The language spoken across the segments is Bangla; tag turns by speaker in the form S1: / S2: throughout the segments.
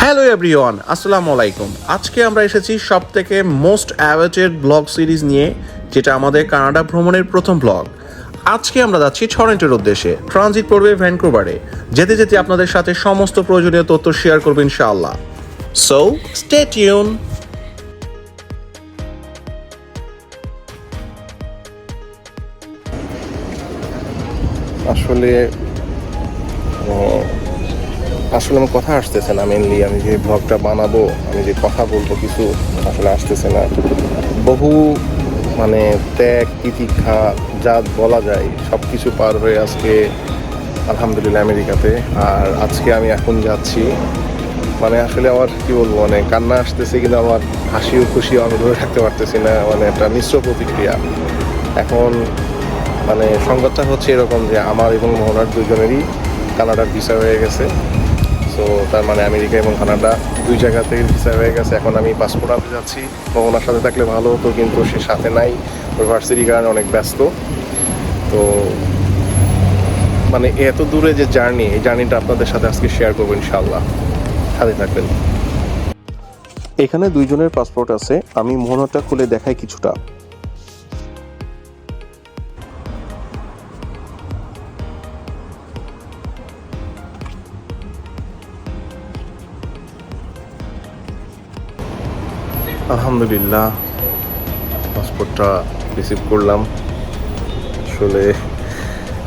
S1: হ্যালো এভরিওয়ান, আসসালামু আলাইকুম। আজকে আমরা এসেছি সব থেকে মোস্ট অ্যাওয়েটেড ব্লগ সিরিজ নিয়ে, যেটা আমাদের কানাডা ভ্রমণের প্রথম ব্লগ। আজকে আমরা যাচ্ছি টরন্টোর উদ্দেশ্যে, ট্রানজিট পড়বে ভ্যানকুভারে। যেতে যেতে আপনাদের সাথে সমস্ত প্রয়োজনীয় তথ্য শেয়ার করবো ইনশাআল্লাহ। So stay tune.
S2: আসলে আমার কথা আসতেছে না। মেনলি আমি যে ব্লগটা বানাবো, আমি যে কথা বলবো, কিছু আসলে আসতেছে না। বহু ত্যাগ তিতিক্ষা যা বলা যায় সব কিছু পার হয়ে আজকে আলহামদুলিল্লাহ আমেরিকাতে। আর আজকে আমি এখন যাচ্ছি, আসলে আমার কি বলবো, কান্না আসতেছে, কিন্তু আমার হাসিও খুশিও আমি ধরে রাখতে পারতেছি না। একটা মিশ্র প্রতিক্রিয়া। এখন সংবাদটা হচ্ছে এরকম যে আমার এবং মোহনার দুজনেরই কানাডার ভিসা হয়ে গেছে। সো তার আমেরিকা এবং কানাডা দুই জায়গা থেকে ভিসা হয়ে গেছে। এখন আমি পাসপোর্ট আনতে যাচ্ছি। মোহনার সাথে থাকলে ভালো হতো, কিন্তু সে সাথে নাই, ওর ভার্সিটির কারণে অনেক ব্যস্ত। তো এত দূরে যে জার্নি, এই জার্নিটা আপনাদের সাথে আজকে শেয়ার করবো ইনশাআল্লাহ। সাথে থাকবেন। এখানে দুইজনের পাসপোর্ট আছে। আমি মোহনাটা খুলে দেখাই কিছুটা। আলহামদুলিল্লাহ পাসপোর্টটা রিসিভ করলাম। আসলে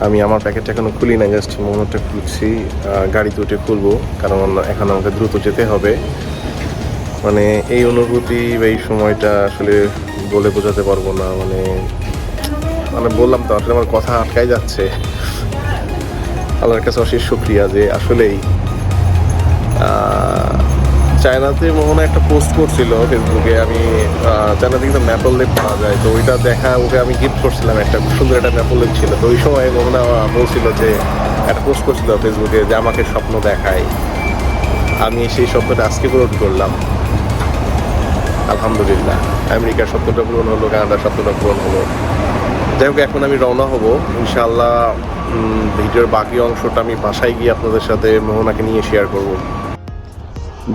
S2: আমি আমার প্যাকেটটা এখনো খুলি না, জাস্ট মোহনটা খুলছি। গাড়িতে উঠে খুলবো, কারণ এখন আমাকে দ্রুত যেতে হবে। এই অনুভূতি বা এই সময়টা আসলে বলে বোঝাতে পারবো না। বললাম তো, আসলে আমার কথা আটকাই যাচ্ছে। আল্লাহর কাছে অশেষ শুকরিয়া যে আসলেই চায়নাতে মোহনা একটা পোস্ট করছিল ফেসবুকে। আমি চায়নাতে কিন্তু ম্যাপল লেক পাওয়া যায়, তো ওইটা দেখা ওকে আমি গিফট করছিলাম। একটা খুব সুন্দর একটা ম্যাপল লেক ছিল। তো ওই সময় মোহনা বলছিল যে একটা পোস্ট করছিল ফেসবুকে যে আমাকে স্বপ্ন দেখায়। আমি সেই স্বপ্নটা আজকে পূরণ করলাম আলহামদুলিল্লাহ। আমেরিকার স্বপ্নটা পূরণ হলো, কানাডার স্বপ্নটা পূরণ হলো। যাই হোক, এখন আমি রওনা হব ইনশাআল্লাহ। ভিডিওর বাকি অংশটা আমি বাসায় গিয়ে আপনাদের সাথে মোহনাকে নিয়ে শেয়ার করব।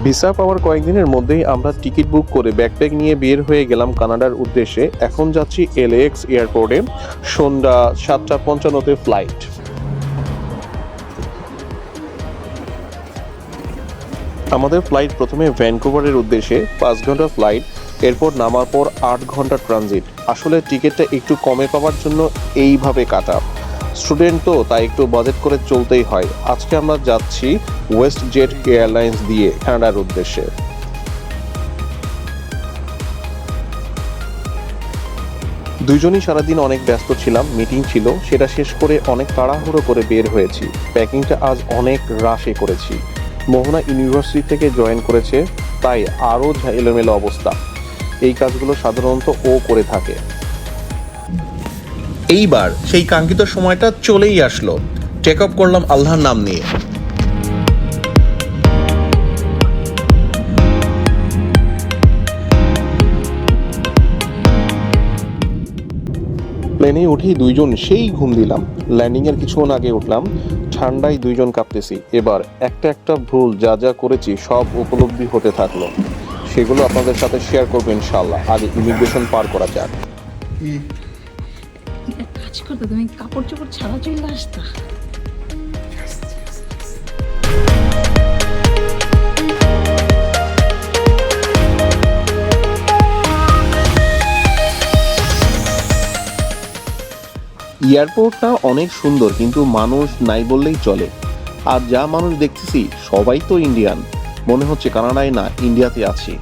S2: ভিসা পাওয়ার কয়েকদিনের মধ্যেই আমরা টিকিট বুক করে ব্যাকপ্যাক নিয়ে বের হয়ে গেলাম কানাডার উদ্দেশ্যে। এখন যাচ্ছি LAX এয়ারপোর্টে। সন্ধ্যা 7:55 ফ্লাইট। আমাদের ফ্লাইট প্রথমে ভ্যানকুভারের উদ্দেশ্যে, 5 ঘন্টা ফ্লাইট। এরপর নামার পর 8 ঘন্টা ট্রানজিট। আসলে টিকিটটা একটু কমে পাওয়ার জন্য এইভাবে কাটা। স্টুডেন্ট তো, তাই একটু বাজেট করে চলতেই হয়। আজকে আমরা যাচ্ছি ওয়েস্ট জেট এয়ারলাইন্স দিয়ে কানাডার উদ্দেশ্যে। দুইজনই সারাদিন অনেক ব্যস্ত ছিলাম, মিটিং ছিল, সেটা শেষ করে অনেক তাড়াহুড়ো করে বের হয়েছি। প্যাকিংটা আজ অনেক রাশে করেছি। মোহনা ইউনিভার্সিটি থেকে জয়েন করেছে, তাই আরও এলোমেলো অবস্থা। এই কাজগুলো সাধারণত ও করে থাকে।
S1: এইবার সেই কাঙ্ক্ষিত সময়টা চলেই আসলো। টেক অফ করলাম আল্লাহর নাম নিয়ে।
S2: প্লেনে উঠেই দুইজন সেই ঘুম দিলাম। ল্যান্ডিংয়ের কিছুক্ষণ আগে উঠলাম। ঠান্ডায় দুইজন কাঁপতেছি। এবার একটা একটা ভুল যা যা করেছি সব উপলব্ধি হতে থাকলো। সেগুলো আপনাদের সাথে শেয়ার করবো ইনশাআল্লাহ। আগে ইমিগ্রেশন পার করা যাক।
S3: কাজ করতে তুমি কাপড় চোপড় ছাড়া চলে আসতা।
S2: এয়ারপোর্টটা অনেক সুন্দর, কিন্তু মানুষ নাই বললেই চলে। আর যা মানুষ দেখতেছি সবাই তো ইন্ডিয়ান। মনে হচ্ছে কানাডায় না, ইন্ডিয়াতে আছি।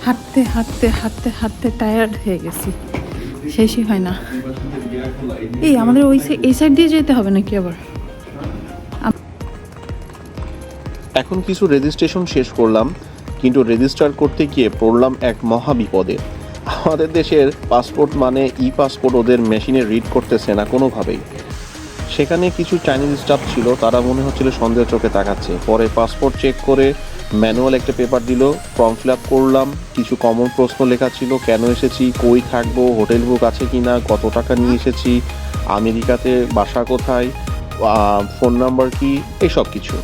S3: হাঁটতে হাঁটতে হাঁটতে হাঁটতে টায়ার্ড হয়ে গেছি, শেষই হয় না। এই আমাদের এই সাইড দিয়ে যেতে হবে নাকি আবার?
S2: এখন কিছু রেজিস্ট্রেশন শেষ করলাম, কিন্তু রেজিস্টার করতে গিয়ে পড়লাম এক মহা বিপদে।
S1: আমাদের দেশের পাসপোর্ট মানে ই পাসপোর্ট ওদের মেশিনে রিড করতেছে না কোনোভাবেই। সেখানে কিছু চাইনিজ স্টাফ ছিল, তারা মনে হচ্ছিল সন্দেহ চোখে তাকাচ্ছে। পরে পাসপোর্ট চেক করে ম্যানুয়াল একটা পেপার দিল, ফর্ম ফিল আপ করলাম। কিছু কমন প্রশ্ন লেখা ছিল, কেন এসেছি, কই থাকবো, হোটেল বুক আছে কি না, কত টাকা নিয়ে এসেছি, আমেরিকাতে বাসা কোথায়, ফোন নাম্বার কি, এসব কিছু।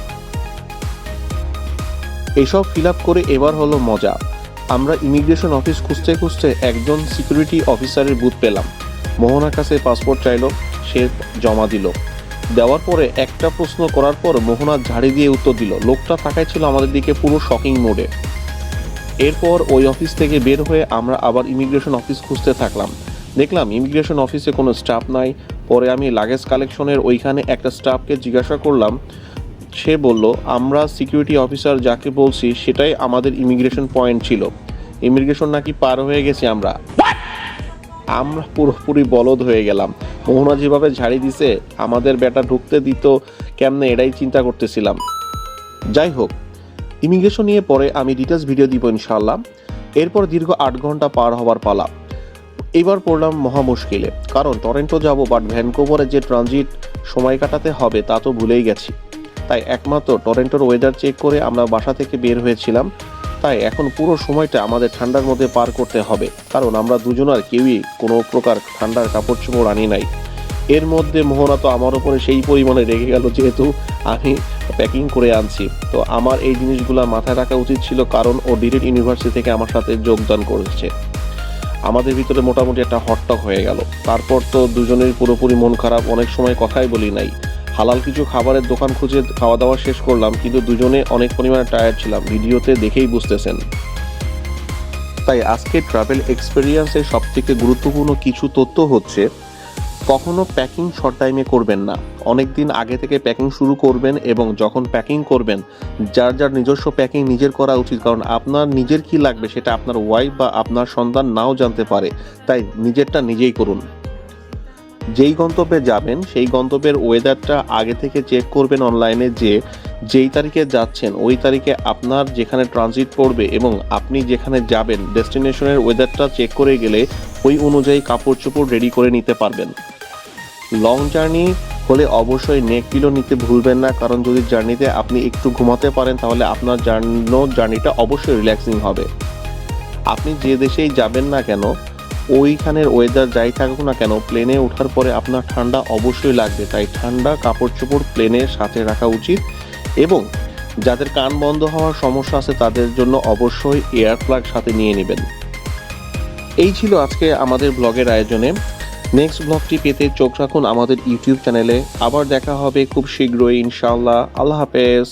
S1: এসব ফিল আপ করে এবার হলো মজা। আমরা ইমিগ্রেশন অফিস খুঁজতে খুঁজতে একজন সিকিউরিটি অফিসারের বুথ পেলাম। মোহনার কাছে পাসপোর্ট চাইলো, সে জমা দিল। দেওয়ার পরে একটা প্রশ্ন করার পর মোহনা ঝাড়ি দিয়ে উত্তর দিল। লোকটা তাকায় ছিল আমাদের দিকে পুরো শকিং মোডে। এরপর ওই অফিস থেকে বের হয়ে আমরা আবার ইমিগ্রেশন অফিস খুঁজতে থাকলাম। দেখলাম ইমিগ্রেশন অফিসে কোনো স্টাফ নাই। পরে আমি লাগেজ কালেকশনের ওইখানে একটা স্টাফকে জিজ্ঞাসা করলাম। সে বলল, আমরা সিকিউরিটি অফিসার যাকে বলছি সেটাই আমাদের ইমিগ্রেশন পয়েন্ট ছিল। ইমিগ্রেশন নাকি পার হয়ে গেছি আমরা। আমরা পুরোপুরি বলদ হয়ে গেলাম। মোহনা যেভাবে ঝাড়ি দিছে, আমাদের বেটা ঢুকতে দিত কেমনে এটাই চিন্তা করতেছিলাম। যাই হোক, ইমিগ্রেশন নিয়ে পরে আমি ডিটেলস ভিডিও দিব ইনশাআল্লাহ। এরপর দীর্ঘ 8 ঘন্টা পার হওয়ার পালা। এবার পড়লাম মহা মুশকিলে, কারণ টরেন্টো যাব, বাট ভ্যানকুভারে যে ট্রানজিট সময় কাটাতে হবে তা তো ভুলেই গেছি। তাই একমাত্র টরেন্টোর ওয়েদার চেক করে আমরা বাসা থেকে বের হয়েছিলাম। তাই এখন পুরো সময়টা আমাদের ঠান্ডার মধ্যে পার করতে হবে, কারণ আমরা দুজনার কেউই কোনো প্রকার ঠান্ডার কাপড় চোপড় আনি নাই। এর মধ্যে মোহনা তো আমার উপরে সেই পরিমাণে রেগে গেল, যেহেতু আমি প্যাকিং করে আনছি। তো আমার এই জিনিসগুলো মাথায় রাখা উচিত ছিল, কারণ ও ডিরেক্ট ইউনিভার্সিটি থেকে আমার সাথে যোগদান করেছে। আমাদের ভিতরে মোটামুটি একটা হটটক হয়ে গেল। তারপর তো দুজনের পুরোপুরি মন খারাপ, অনেক সময় কথাই বলি নাই। হালাল কিছু খাবারের দোকান খুঁজে খাওয়া দাওয়া শেষ করলাম, কিন্তু দুজনে অনেক পরিমাণে টায়ার্ড ছিলাম, ভিডিওতে দেখেই বুঝতেছেন। তাই আজকে ট্রাভেল এক্সপেরিয়েন্সের সবথেকে গুরুত্বপূর্ণ কিছু তথ্য হচ্ছে, কখনো প্যাকিং শর্ট টাইমে করবেন না। অনেক দিন আগে থেকে প্যাকিং শুরু করবেন, এবং যখন প্যাকিং করবেন যার যার নিজস্ব প্যাকিং নিজের করা উচিত, কারণ আপনার নিজের কি লাগবে সেটা আপনার ওয়াইফ বা আপনার সন্তান নাও জানতে পারে। তাই নিজেরটা নিজেই করুন। যেই গন্তব্যে যাবেন সেই গন্তব্যের ওয়েদারটা আগে থেকে চেক করবেন অনলাইনে, যে যেই তারিখে যাচ্ছেন ওই তারিখে আপনার যেখানে ট্রানজিট পড়বে এবং আপনি যেখানে যাবেন ডেস্টিনেশনের ওয়েদারটা চেক করে গেলে ওই অনুযায়ী কাপড় চোপড় রেডি করে নিতে পারবেন। লং জার্নি হলে অবশ্যই নেক পিলো নিতে ভুলবেন না, কারণ যদি জার্নিতে আপনি একটু ঘুমাতে পারেন তাহলে আপনার জার্নিটা অবশ্যই রিল্যাক্সিং হবে। আপনি যে দেশেই যাবেন না কেন, ওইখানের ওয়েদার যাই থাকুক না কেন, প্লেনে ওঠার পরে আপনার ঠান্ডা অবশ্যই লাগবে। তাই ঠান্ডা কাপড় চোপড় প্লেনের সাথে রাখা উচিত। এবং যাদের কান বন্ধ হওয়ার সমস্যা আছে তাদের জন্য অবশ্যই এয়ার প্লাগ সাথে নিয়ে নেবেন। এই ছিল আজকে আমাদের ব্লগের আয়োজনে। নেক্সট ব্লগটি পেতে চোখ রাখুন আমাদের ইউটিউব চ্যানেলে। আবার দেখা হবে খুব শীঘ্রই ইনশাআল্লাহ। আল্লাহ হাফেজ।